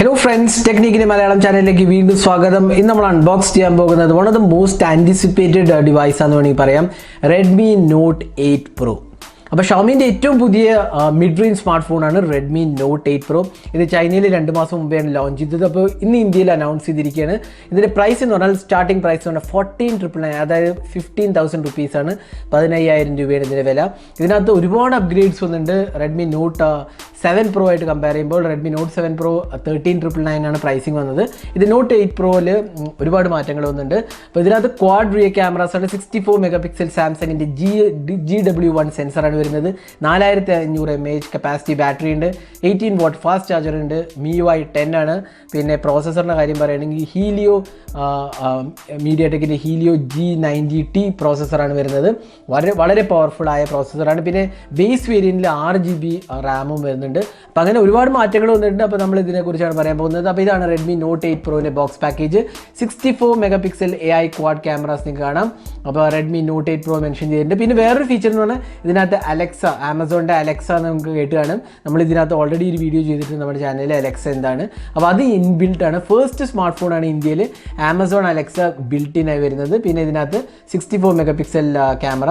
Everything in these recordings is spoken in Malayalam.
Hello friends, Technique in Malayalam channel like വീണ്ടും സ്വാഗതം. ഇന്ന് നമ്മൾ അൺബോക്സ് ചെയ്യാൻ പോകുന്നത് one of the most anticipated device ആണെന്ന് വേണമെങ്കിൽ പറയാം, Redmi Note 8 Pro. അപ്പോൾ ഷോമിൻ്റെ ഏറ്റവും പുതിയ മിഡ് റേഞ്ച് സ്മാർട്ട് ഫോണാണ് Redmi Note 8 Pro. ഇത് ചൈനയിൽ 2 മാസം മുമ്പെയാണ് ലോഞ്ച് ചെയ്തത്. അപ്പോൾ ഇന്ന് ഇന്ത്യയിൽ അനൗൺസ് ചെയ്തിരിക്കുകയാണ്. ഇതിൻ്റെ പ്രൈസ് എന്ന് പറഞ്ഞാൽ സ്റ്റാർട്ടിംഗ് പ്രൈസ് എന്ന് പറഞ്ഞാൽ 14,999, അതായത് 15,000 റുപ്പീസാണ്, 15,000 രൂപയാണ് ഇതിൻ്റെ വില. ഇതിനകത്ത് ഒരുപാട് അപ്ഗ്രേഡ്സ് വന്നിട്ടുണ്ട്. Redmi Note 7 Pro ആയിട്ട് കമ്പയർ ചെയ്യുമ്പോൾ Redmi Note 7 Pro 13,999 ആണ് പ്രൈസിങ് വന്നത്. ഇത് Note 8 Proയിൽ ഒരുപാട് മാറ്റങ്ങൾ വന്നിട്ടുണ്ട്. അപ്പോൾ ഇതിനകത്ത് ക്വാഡ് റിയർ ക്യാമറാസാണ്, 64 മെഗാ പിക്സൽ സാംസങ്ങിൻ്റെ GW1 സെൻസറാണ് വരുന്നത്, 4500 mAh കപ്പാസിറ്റി ബാറ്ററി ഉണ്ട്, 18 വാട്ട് ഫാസ്റ്റ് ചാർജർ ഉണ്ട്, MIUI 10 ആണ്. പിന്നെ പ്രോസസ്സറിൻ്റെ കാര്യം പറയുകയാണെങ്കിൽ ഹീലിയോ മീഡിയാടെക്കിൻ്റെ ഹീലിയോ G90T പ്രോസസ്സറാണ് വരുന്നത്. വളരെ പവർഫുള്ളായ പ്രോസസ്സറാണ്. പിന്നെ ബേസ് വേരിയൻറ്റിൽ 6GB റാമും വരുന്നുണ്ട്. അപ്പോൾ അങ്ങനെ ഒരുപാട് മാറ്റങ്ങൾ വന്നിട്ടുണ്ട്. അപ്പോൾ നമ്മൾ ഇതിനെക്കുറിച്ചാണ് പറയാൻ പോകുന്നത്. അപ്പോൾ ഇതാണ് Redmi Note 8 Proൻ്റെ box package. 64 mega pixel AI quad cameras നിങ്ങൾക്ക് കാണാം. അപ്പോൾ Redmi Note 8 Pro മെൻഷൻ ചെയ്തിട്ടുണ്ട്. പിന്നെ വേറൊരു ഫീച്ചർ എന്ന് പറഞ്ഞാൽ ഇതിനകത്ത് അലക്സ, ആമസോണിൻ്റെ അലക്സ നമുക്ക് കേട്ട് കാണും. നമ്മൾ ഇതിനകത്ത് ഓൾറെഡി ഒരു വീഡിയോ ചെയ്തിട്ടുണ്ട് നമ്മുടെ ചാനലിൽ, അലക്സ എന്താണ്. അപ്പോൾ അത് ഇൻബിൽട്ട് ആണ്. ഫസ്റ്റ് സ്മാർട്ട് ഫോണാണ് ഇന്ത്യയിൽ ആമസോൺ അലക്സ ബിൽട്ടിനായി വരുന്നത്. പിന്നെ ഇതിനകത്ത് 64 mega pixel camera,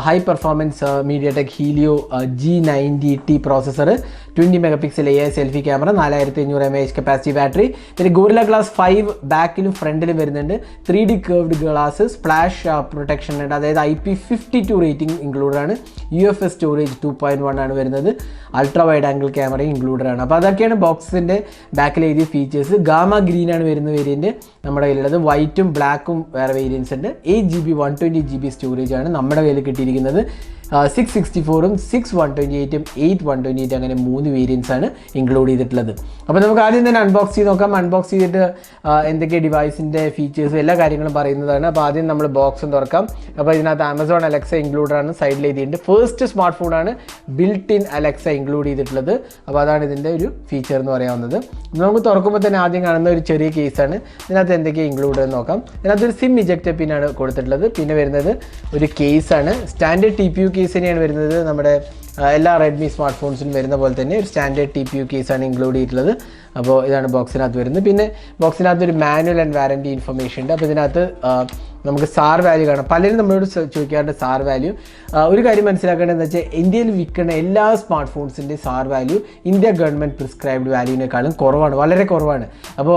high performance മീഡിയാടെക് Helio G90T processor, 20 mega pixel AI selfie camera, 4500 mAh capacity battery. പിന്നെ ഗോറില്ല ഗ്ലാസ് 5 ബാക്കിലും ഫ്രണ്ടിലും വരുന്നുണ്ട്. 3D curved glass, splash protection ഉണ്ട്, അതായത് IP52 റേറ്റിംഗ് ഇൻക്ലൂഡഡ് ആണ്. UFS സ്റ്റോറേജ് 2.1 ആണ് വരുന്നത്. Ultra wide angle camera included ആണ്. അപ്പോൾ അതൊക്കെയാണ് ബോക്സിൻ്റെ ബാക്കിൽ എഴുതിയ ഫീച്ചേഴ്സ്. ഗാമ ഗ്രീൻ ആണ് വരുന്ന വേരിയൻറ്റ് നമ്മുടെ കയ്യിലുള്ളത്. വൈറ്റും ബ്ലാക്കും വേറെ വേരിയൻസ് ഉണ്ട്. 8GB 120GB സ്റ്റോറേജ് ആണ് നമ്മുടെ കയ്യിൽ കിട്ടിയിരിക്കുന്നത്. 664ഉം 6/128ഉം 8/128 അങ്ങനെ 3 വേരിയൻസ് ആണ് ഇൻക്ലൂഡ് ചെയ്തിട്ടുള്ളത്. അപ്പോൾ നമുക്ക് ആദ്യം തന്നെ അൺബോക്സ് ചെയ്ത് നോക്കാം. അൺബോക്സ് ചെയ്തിട്ട് എന്തൊക്കെ ഡിവൈസിൻ്റെ ഫീച്ചേഴ്സും എല്ലാ കാര്യങ്ങളും പറയുന്നതാണ്. അപ്പോൾ ആദ്യം നമ്മൾ ബോക്സും തുറക്കാം. അപ്പോൾ ഇതിനകത്ത് ആമസോൺ അലക്സ ഇൻക്ലൂഡഡ് ആണ്, സൈഡിൽ എഴുതിയിട്ടുണ്ട്. ഫസ്റ്റ് സ്മാർട്ട് ഫോണാണ് ബിൽറ്റ് ഇൻ അലക്സ ഇൻക്ലൂഡ് ചെയ്തിട്ടുള്ളത്. അപ്പോൾ അതാണ് ഇതിൻ്റെ ഒരു ഫീച്ചർ എന്ന് പറയാവുന്നത്. നമുക്ക് തുറക്കുമ്പോൾ തന്നെ ആദ്യം കാണുന്ന ഒരു ചെറിയ കേസാണ്. ഇതിനകത്ത് എന്തൊക്കെയാണ് ഇൻക്ലൂഡ് എന്ന് നോക്കാം. ഇതിനകത്ത് ഒരു സിം ഇജക്റ്റ് പിന്നാണ് കൊടുത്തിട്ടുള്ളത്. പിന്നെ വരുന്നത് ഒരു കേസാണ്. സ്റ്റാൻഡേർഡ് TPU കേസ് തന്നെയാണ് വരുന്നത്. നമ്മുടെ എല്ലാ റെഡ്മി സ്മാർട്ട് ഫോൺസിലും വരുന്ന പോലെ തന്നെ ഒരു സ്റ്റാൻഡേർഡ് TPU കേസാണ് ഇൻക്ലൂഡ് ചെയ്തിട്ടുള്ളത്. അപ്പോൾ ഇതാണ് ബോക്സിനകത്ത് വരുന്നത്. പിന്നെ ബോക്സിനകത്ത് ഒരു മാനുവൽ ആൻഡ് വാറൻറ്റി ഇൻഫർമേഷൻ ഉണ്ട്. അപ്പോൾ ഇതിനകത്ത് നമുക്ക് സാർ വാല്യൂ കാണാം. പലരും നമ്മളോട് ചോദിക്കാറുണ്ട് സാർ വാല്യൂ. ഒരു കാര്യം മനസ്സിലാക്കേണ്ടതെന്ന് വെച്ചാൽ ഇന്ത്യയിൽ വിൽക്കുന്ന എല്ലാ സ്മാർട്ട് ഫോൺസിൻ്റെ SAR value India government prescribed വാല്യൂവിനേക്കാളും കുറവാണ്, വളരെ കുറവാണ്. അപ്പോൾ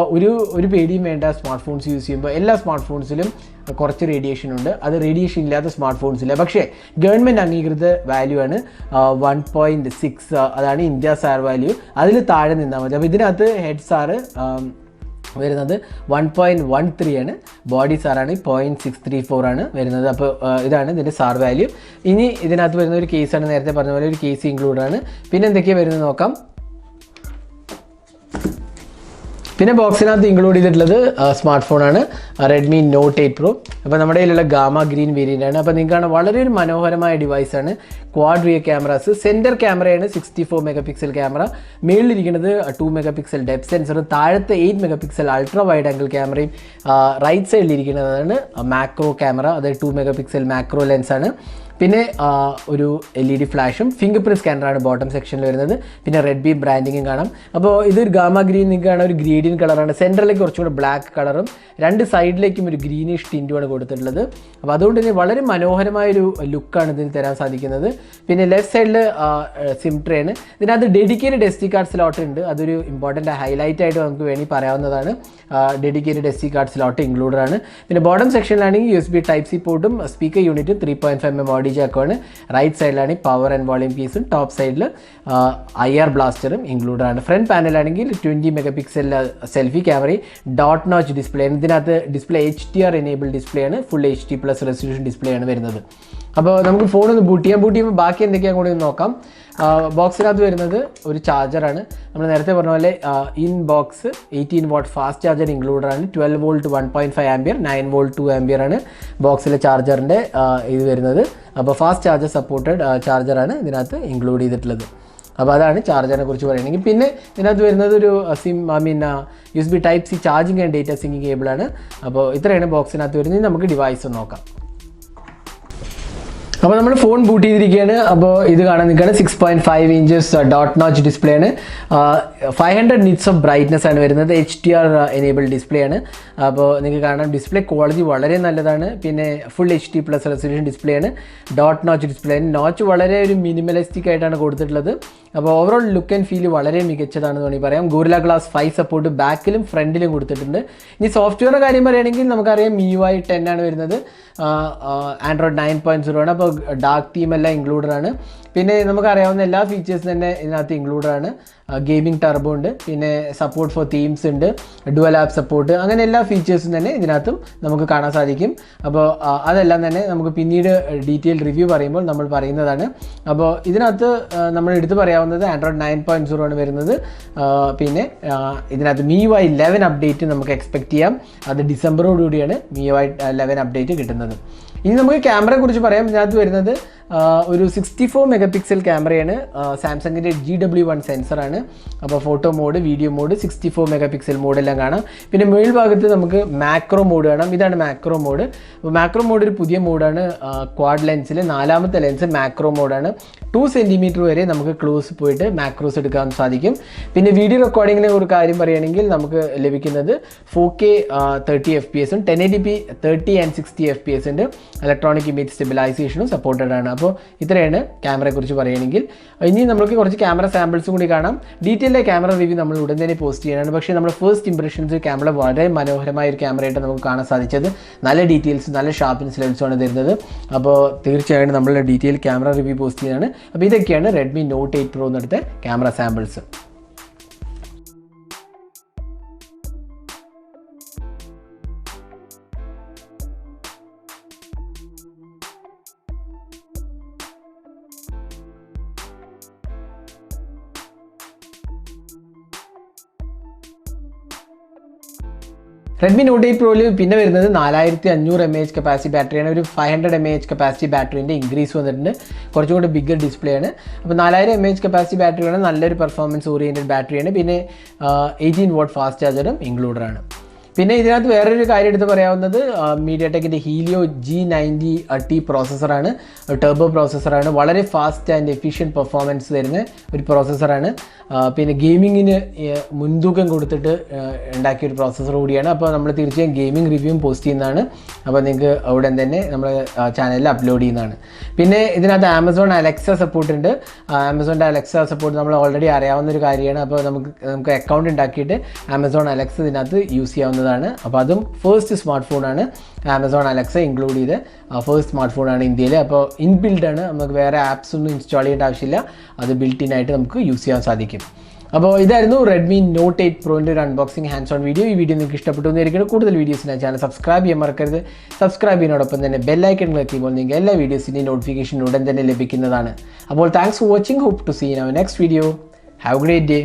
ഒരു പേടിയും വേണ്ട. സ്മാർട്ട് ഫോൺസ് യൂസ് ചെയ്യുമ്പോൾ എല്ലാ സ്മാർട്ട് ഫോൺസിലും കുറച്ച് റേഡിയേഷൻ ഉണ്ട്. അത് റേഡിയേഷൻ ഇല്ലാത്ത സ്മാർട്ട് ഫോൺസില്ല. പക്ഷേ ഗവൺമെൻറ് അംഗീകൃത വാല്യൂ ആണ് 1.6, അതാണ് ഇന്ത്യ സാർ വാല്യൂ. അതിൽ താഴെ നിന്നാൽ മതി. അപ്പോൾ ഇതിനകത്ത് ഹെഡ് സാറ് വരുന്നത് 1.13 ആണ്, ബോഡി സാറാണ് 0.634 ആണ് വരുന്നത്. അപ്പോൾ ഇതാണ് ഇതിൻ്റെ സാർ വാല്യൂ. ഇനി ഇതിനകത്ത് വരുന്ന ഒരു കേസാണ്, നേരത്തെ പറഞ്ഞ പോലെ ഒരു കേസ് ഇൻക്ലൂഡ് ആണ്. പിന്നെ എന്തൊക്കെയാണ് വരുന്നത് നോക്കാം. പിന്നെ ബോക്സിനകത്ത് ഇൻക്ലൂഡ് ചെയ്തിട്ടുള്ളത് സ്മാർട്ട് ഫോണാണ് Redmi Note 8 Pro. അപ്പോൾ നമ്മുടെ കയ്യിലുള്ള ഗാമ ഗ്രീൻ വേരിയൻ്റ് ആണ്. അപ്പോൾ നിങ്ങൾക്കാണ് വളരെ ഒരു മനോഹരമായ ഡിവൈസാണ്. ക്വാഡ് റിയർ ക്യാമറാസ്, സെൻറ്റർ ക്യാമറയാണ് 64 മെഗാ പിക്സൽ ക്യാമറ, മേളിലിരിക്കുന്നത് 2 മെഗാ പിക്സൽ ഡെപ്ത് സെൻസറും, താഴത്തെ 8 mega pixel ultra wide angle ക്യാമറയും, റൈറ്റ് സൈഡിലിരിക്കുന്നതാണ് മാക്രോ ക്യാമറ, അതായത് 2 മെഗാ പിക്സൽ മാക്രോ ലെൻസാണ്. പിന്നെ ഒരു LED ഫ്ലാഷും ഫിംഗർ പ്രിൻറ്റ് സ്കാനറാണ് ബോട്ടം സെക്ഷനിൽ വരുന്നത്. പിന്നെ റെഡ്മി ബ്രാൻഡിങ്ങും കാണാം. അപ്പോൾ ഇതൊരു ഗാമ ഗ്രീൻ നിങ്ങൾക്ക് കാണാം, ഒരു ഗ്രീഡിയൻ കളറാണ്. സെൻറ്ററിലേക്ക് കുറച്ചും കൂടെ ബ്ലാക്ക് കളറും രണ്ട് സൈഡിലേക്കും ഒരു ഗ്രീനിഷ് ടിൻറ്റുമാണ് കൊടുത്തിട്ടുള്ളത്. അപ്പോൾ അതുകൊണ്ട് തന്നെ വളരെ മനോഹരമായൊരു ലുക്കാണ് ഇതിന് തരാൻ സാധിക്കുന്നത്. പിന്നെ ലെഫ്റ്റ് സൈഡിൽ സിം ട്രേ ആണ്. ഇതിനകത്ത് ഡെഡിക്കേറ്റഡ് SD കാർഡ് സ്ലോട്ട് ഉണ്ട്. അതൊരു ഇമ്പോർട്ടൻ്റ് ഹൈലൈറ്റ് ആയിട്ട് നമുക്ക് വേണമെങ്കിൽ പറയാവുന്നതാണ്. Dedicated SD card slot included ആണ്. പിന്നെ ബോട്ടം സെക്ഷനിലാണെങ്കിൽ USB Type-C പോർട്ടും സ്പീക്കർ യൂണിറ്റും 3.5mm ഓഡി ജാക്കാണ്. റൈറ്റ് സൈഡിലാണ് പവർ ആൻഡ് വോളിയം കീസും, ടോപ്പ് സൈഡിൽ IR ബ്ലാസ്റ്ററും ഇൻക്ലൂഡഡ് ആണ്. ഫ്രണ്ട് പാനലാണെങ്കിൽ 20 മെഗാ പിക്സൽ സെൽഫി ക്യാമറയും ഡോട്ട് നോച്ച് ഡിസ്പ്ലേ. ഇതിനകത്ത് ഡിസ്പ്ലേ HDR എനേബിൾഡ് ഡിസ്പ്ലേ ആണ്, ഫുൾ HD+ റെസൊല്യൂഷൻ ഡിസ്പ്ലേ ആണ് വരുന്നത്. അപ്പോൾ നമുക്ക് ഫോണൊന്ന് ബൂട്ട് ചെയ്യുമ്പോൾ ബാക്കി എന്തൊക്കെയാണ് കൂടി നോക്കാം. ബോക്സിനകത്ത് വരുന്നത് ഒരു ചാർജറാണ്. നമ്മൾ നേരത്തെ പറഞ്ഞ പോലെ in box 18 what fast charger included ആണ്. 12 വോൾട്ട് 1.5 ആംപിയർ, 9 വോൾട്ട് 2 ആംപിയർ ആണ് ബോക്സിലെ ചാർജറിൻ്റെ ഇത് വരുന്നത്. അപ്പോൾ ഫാസ്റ്റ് ചാർജർ സപ്പോർട്ടഡ് ചാർജറാണ് ഇതിനകത്ത് ഇൻക്ലൂഡ് ചെയ്തിട്ടുള്ളത്. അപ്പോൾ അതാണ് ചാർജറിനെ കുറിച്ച് പറയുകയാണെങ്കിൽ. പിന്നെ ഇതിനകത്ത് വരുന്നത് ഒരു USB Type-C charging and data syncing കേബിളാണ്. അപ്പോൾ ഇത്രയാണ് ബോക്സിനകത്ത് വരുന്നത്. നമുക്ക് ഡിവൈസ് നോക്കാം. അപ്പോൾ നമ്മൾ ഫോൺ ബൂട്ട് ചെയ്തിരിക്കുകയാണ്. അപ്പോൾ ഇത് കാണാൻ നിൽക്കുകയാണ് 6.5 ഇഞ്ചസ് ഡോട്ട് നോച്ച് ഡിസ്പ്ലേ ആണ്. 500 നിറ്റ്സ് ഓഫ് ബ്രൈറ്റ്നസ് ആണ് വരുന്നത്. HDR എനേബിൾ ഡിസ്പ്ലേ ആണ്. അപ്പോൾ നിങ്ങൾക്ക് കാണാം ഡിസ്പ്ലേ ക്വാളിറ്റി വളരെ നല്ലതാണ്. പിന്നെ ഫുൾ HD+ റെസൊല്യൂഷൻ ഡിസ്പ്ലേ ആണ്. ഡോട്ട് നോച്ച് ഡിസ്പ്ലേ ആണ്. നോച്ച് വളരെ ഒരു മിനിമലിസ്റ്റിക് ആയിട്ടാണ് കൊടുത്തിട്ടുള്ളത്. അപ്പോൾ ഓവറോൾ ലുക്ക് ആൻഡ് ഫീൽ വളരെ മികച്ചതാണെന്ന് വേണമെങ്കിൽ പറയാം. ഗോറില്ല ഗ്ലാസ് 5 സപ്പോർട്ട് ബാക്കിലും ഫ്രണ്ടിലും കൊടുത്തിട്ടുണ്ട്. ഇനി സോഫ്റ്റ്വെയറിൻ്റെ കാര്യം പറയുകയാണെങ്കിൽ നമുക്കറിയാം MIUI 10 ആണ് വരുന്നത്. Android 9.0 ആണ്. അപ്പോൾ ഡാർക്ക് തീം എല്ലാം ഇൻക്ലൂഡഡ് ആണ്. പിന്നെ നമുക്കറിയാവുന്ന എല്ലാ ഫീച്ചേഴ്സും തന്നെ ഇതിനകത്ത് ഇൻക്ലൂഡഡ് ആണ്. ഗെയിമിംഗ് ടർബോ ഉണ്ട്, പിന്നെ സപ്പോർട്ട് ഫോർ തീംസ് ഉണ്ട്, ഡുവൽ ആപ്പ് സപ്പോർട്ട്, അങ്ങനെ എല്ലാ ഫീച്ചേഴ്സും തന്നെ ഇതിനകത്തും നമുക്ക് കാണാൻ സാധിക്കും. അപ്പോൾ അതെല്ലാം തന്നെ നമുക്ക് പിന്നീട് ഡീറ്റെയിൽ റിവ്യൂ പറയുമ്പോൾ നമ്മൾ പറയുന്നതാണ്. അപ്പോൾ ഇതിനകത്ത് നമ്മൾ എടുത്ത് പറയാവുന്നത് Android 9.0 ആണ് വരുന്നത്. പിന്നെ ഇതിനകത്ത് MIUI 11 അപ്ഡേറ്റ് നമുക്ക് എക്സ്പെക്റ്റ് ചെയ്യാം. അത് ഡിസംബറോടുകൂടിയാണ് MIUI 11 അപ്ഡേറ്റ് കിട്ടുന്നത്. ഇനി നമുക്ക് ക്യാമറയെ കുറിച്ച് പറയാം. ഇതിനകത്ത് വരുന്നത് ഒരു 64 മെഗാപിക്സൽ ക്യാമറയാണ്. സാംസങ്ങിൻ്റെ GW1 സെൻസറാണ്. അപ്പോൾ photo mode, video mode, 64 megapixel മോഡെല്ലാം കാണാം. പിന്നെ മുകൾ ഭാഗത്ത് നമുക്ക് മാക്രോ മോഡ് കാണാം. ഇതാണ് മാക്രോ മോഡ്. അപ്പോൾ മാക്രോ മോഡ് ഒരു പുതിയ മോഡാണ്. ക്വാഡ് ലെൻസിൽ 4ാമത്തെ ലെൻസ് മാക്രോ മോഡാണ്. 2 സെൻറ്റിമീറ്റർ വരെ നമുക്ക് ക്ലോസ് പോയിട്ട് മാക്രോസ് എടുക്കാൻ സാധിക്കും. പിന്നെ വീഡിയോ റെക്കോർഡിങ്ങിനെ ഒരു കാര്യം പറയുകയാണെങ്കിൽ നമുക്ക് ലഭിക്കുന്നത് 4K 30 FPS 1080p 30 and 60 FPS ഉണ്ട്. ഇലക്ട്രോണിക് ഇമേജ് സ്റ്റെബിലൈസേഷനും സപ്പോർട്ടഡ് ആണ്. അപ്പോൾ ഇത്രയാണ് ക്യാമറയെക്കുറിച്ച് പറയുകയാണെങ്കിൽ. ഇനി നമുക്ക് കുറച്ച് ക്യാമറ സാമ്പിൾസും കൂടി കാണാം. ഡീറ്റെയിൽഡ് ക്യാമറ റിവ്യൂ നമ്മൾ ഉടൻ തന്നെ പോസ്റ്റ് ചെയ്യാനാണ്. പക്ഷേ നമ്മുടെ ഫസ്റ്റ് ഇംപ്രഷൻസ് ക്യാമറ വളരെ മനോഹരമായ ഒരു ക്യാമറയായിട്ട് നമുക്ക് കാണാൻ സാധിച്ചത്. നല്ല ഡീറ്റെയിൽസ്, നല്ല ഷാർപ്പ്നെസ് ലെൻസുമാണ് തരുന്നത്. അപ്പോൾ തീർച്ചയായും നമ്മൾ ഡീറ്റെയിൽ ക്യാമറ റിവ്യൂ പോസ്റ്റ് ചെയ്യാനാണ്. അപ്പോൾ ഇതൊക്കെയാണ് Redmi Note 8 Pro എന്നെടുത്ത ക്യാമറ സാമ്പിൾസ്. Redmi Note 8 Proയിൽ പിന്നെ വരുന്നത് 4500 mAh കപ്പാസിറ്റി ബാറ്ററിയാണ്. ഒരു 500 mAh കപ്പാസിറ്റി ബാറ്ററിൻ്റെ ഇൻക്രീസ് വന്നിട്ടുണ്ട്. കുറച്ചും കൂടി ബിഗ്ഗർ ഡിസ്പ്ലേ ആണ്. അപ്പോൾ 4000 mAh കപ്പാസിറ്റി ബാറ്ററിയാണ്. നല്ലൊരു പെർഫോമൻസ് ഓറിയൻറ്റഡ് ബാറ്ററിയാണ്. പിന്നെ 18 വാട്ട് ഫാസ്റ്റ് ചാർജറും ഇൻക്ലൂഡഡ് ആണ്. പിന്നെ ഇതിനകത്ത് വേറൊരു കാര്യം എടുത്ത് പറയാവുന്നത് മീഡിയാടെക്കിൻ്റെ ഹീലിയോ G90T പ്രോസസ്സറാണ്. ടർബോ പ്രോസസ്സറാണ്. വളരെ ഫാസ്റ്റ് ആൻഡ് എഫിഷ്യൻറ്റ് പെർഫോമൻസ് തരുന്ന ഒരു പ്രോസസ്സറാണ്. പിന്നെ ഗെയിമിങ്ങിന് മുൻതൂക്കം കൊടുത്തിട്ട് ഉണ്ടാക്കിയൊരു പ്രോസസ്സർ കൂടിയാണ്. അപ്പോൾ നമ്മൾ തീർച്ചയായും ഗെയിമിംഗ് റിവ്യൂവും പോസ്റ്റ് ചെയ്യുന്നതാണ്. അപ്പോൾ നിങ്ങൾക്ക് ഉടൻ തന്നെ നമ്മുടെ ചാനലിൽ അപ്ലോഡ് ചെയ്യുന്നതാണ്. പിന്നെ ഇതിനകത്ത് ആമസോൺ അലക്സ സപ്പോർട്ട് ഉണ്ട്. ആമസോണിൻ്റെ അലക്സ സപ്പോർട്ട് നമ്മൾ ഓൾറെഡി അറിയാവുന്ന ഒരു കാര്യമാണ്. അപ്പോൾ നമുക്ക് അക്കൗണ്ട് ഉണ്ടാക്കിയിട്ട് ആമസോൺ അലക്സ ഇതിനകത്ത് യൂസ് ചെയ്യാവുന്നതാണ്. അപ്പോൾ അതും ഫസ്റ്റ് സ്മാർട്ട് ഫോണാണ്. ആമസോൺ അലക്സ ഇൻക്ലൂഡ് ചെയ്ത് ഫസ്റ്റ് സ്മാർട്ട് ഫോണാണ് ഇന്ത്യയിൽ. അപ്പോൾ ഇൻബിൽഡാണ്. നമുക്ക് വേറെ ആപ്സ് ഒന്നും ഇൻസ്റ്റാൾ ചെയ്യേണ്ട ആവശ്യമില്ല. അത് ബിൽറ്റ് ഇൻ ആയിട്ട് നമുക്ക് യൂസ് ചെയ്യാൻ സാധിക്കും. അപ്പോൾ ഇതായിരുന്നു Redmi Note 8 Proൻ്റെ ഒരു അൺബോക്സിംഗ് ഹാൻഡ്സ് ഓൺ വീഡിയോ. ഈ വീഡിയോ നിങ്ങൾക്ക് ഇഷ്ടപ്പെട്ടു എന്നായിരിക്കും. കൂടുതൽ വീഡിയോസിന് ചാനൽ സബ്സ്ക്രൈബ് ചെയ്യാൻ മറക്കരുത്. സബ്സ്ക്രൈബ് ചെയ്യുന്നതോടൊപ്പം തന്നെ ബെല്ലൈക്കൺ ക്ലിക്ക് ചെയ്യുമ്പോൾ നിങ്ങൾക്ക് എല്ലാ വീഡിയോസിൻ്റെയും നോട്ടിഫിക്കേഷൻ ഉടൻ തന്നെ ലഭിക്കുന്നതാണ്. അപ്പോൾ thanks for watching. Hope to see in our next video. Have a great day.